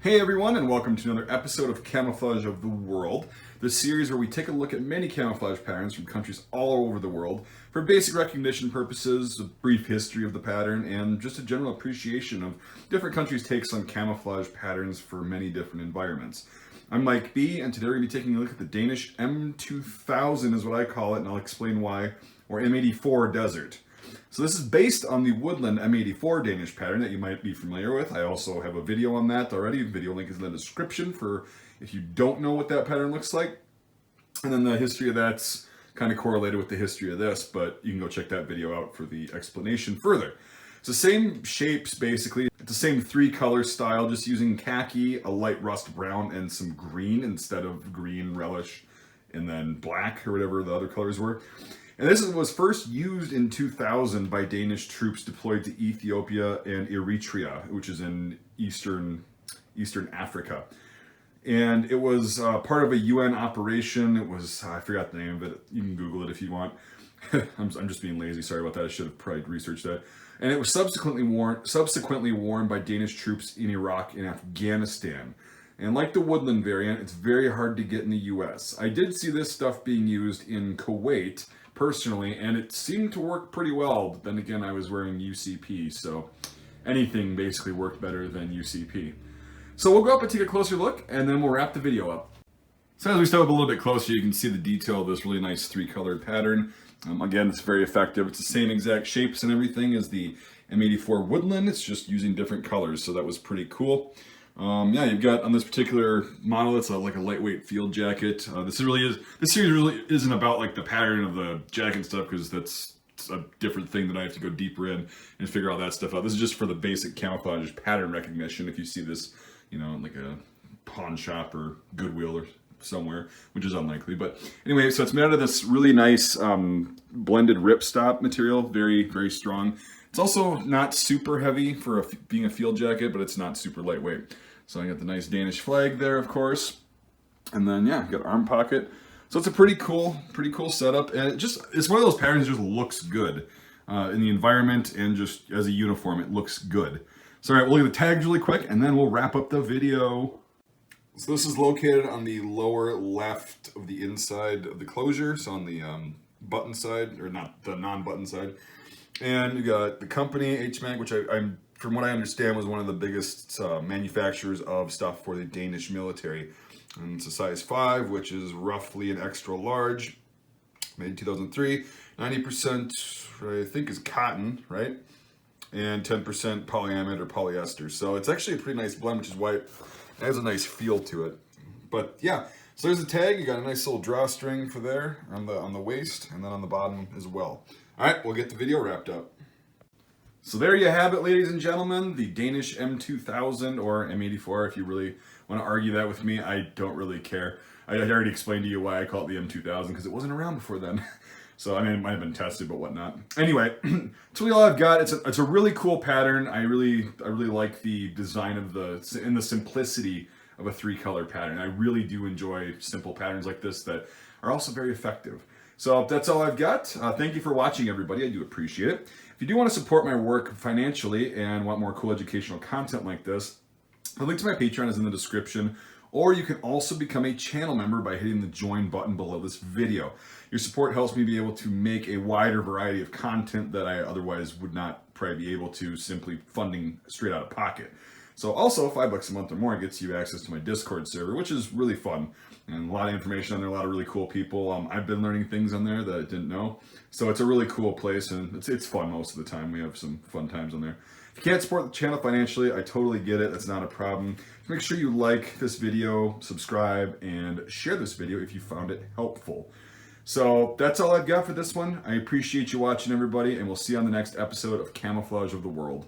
Hey everyone, and welcome to another episode of Camouflage of the World, the series where we take a look at many camouflage patterns from countries all over the world for basic recognition purposes, a brief history of the pattern, and just a general appreciation of different countries' takes on camouflage patterns for many different environments. I'm Mike B, and today we're going to be taking a look at the Danish M2000 is what I call it, and I'll explain why, or M84 Desert. So this is based on the Woodland M84 Danish pattern that you might be familiar with. I also have a video on that already. The video link is in the description for if you don't know what that pattern looks like. And then the history of that's kind of correlated with the history of this, but you can go check that video out for the explanation further. It's the same shapes basically. It's the same three color style, just using khaki, a light rust brown, and some green instead of green, relish, and then black or whatever the other colors were. And this was first used in 2000 by Danish troops deployed to Ethiopia and Eritrea, which is in Eastern Africa. And it was part of a UN operation. It was, I forgot the name of it. You can Google it if you want. I'm just being lazy. Sorry about that. I should have probably researched that. And it was subsequently worn by Danish troops in Iraq and Afghanistan. And like the Woodland variant, it's very hard to get in the US. I did see this stuff being used in Kuwait personally, and it seemed to work pretty well. But then again, I was wearing UCP, so anything basically worked better than UCP. So we'll go up and take a closer look, and then we'll wrap the video up. So as we step up a little bit closer, you can see the detail of this really nice three-colored pattern. Again, it's very effective. It's the same exact shapes and everything as the M84 Woodland. It's just using different colors, so that was pretty cool. Yeah, you've got on this particular model, it's like a lightweight field jacket. This series really isn't about like the pattern of the jacket and stuff, because that's a different thing that I have to go deeper in and figure all that stuff out. This is just for the basic camouflage pattern recognition. If you see this, you know, like a pawn shop or Goodwill or somewhere, which is unlikely. But anyway, so it's made out of this really nice blended ripstop material, very, very strong. It's also not super heavy for being a field jacket, but it's not super lightweight. So I got the nice Danish flag there, of course. And then, yeah, got arm pocket. So it's a pretty cool setup. And it's one of those patterns that just looks good in the environment, and just as a uniform, it looks good. So all right, we'll look at the tags really quick, and then we'll wrap up the video. So this is located on the lower left of the inside of the closure. So on the button side, or not the non-button side. And you got the company, HMAG, which I'm from what I understand was one of the biggest manufacturers of stuff for the Danish military. And it's a size 5, which is roughly an extra large, made in 2003. 90% I think is cotton, right? And 10% polyamide or polyester. So it's actually a pretty nice blend, which is why it has a nice feel to it. But yeah, so there's a tag. You got a nice little drawstring for there on the waist, and then on the bottom as well. All right, we'll get the video wrapped up. So there you have it, ladies and gentlemen, the Danish M2000 or M84, if you really want to argue that with me. I don't really care. I already explained to you why I call it the M2000, because it wasn't around before then. So, I mean, it might have been tested, but whatnot. Anyway, that's really all I've got. It's a really cool pattern. I really like the design of and the simplicity of a three-color pattern. I really do enjoy simple patterns like this that are also very effective. So that's all I've got. Thank you for watching, everybody. I do appreciate it. If you do want to support my work financially and want more cool educational content like this, the link to my Patreon is in the description, or you can also become a channel member by hitting the join button below this video. Your support helps me be able to make a wider variety of content that I otherwise would not probably be able to simply funding straight out of pocket. So also, $5 a month or more gets you access to my Discord server, which is really fun. And a lot of information on there, a lot of really cool people. I've been learning things on there that I didn't know. So it's a really cool place, and it's fun most of the time. We have some fun times on there. If you can't support the channel financially, I totally get it. That's not a problem. Make sure you like this video, subscribe, and share this video if you found it helpful. So that's all I've got for this one. I appreciate you watching, everybody, and we'll see you on the next episode of Camouflage of the World.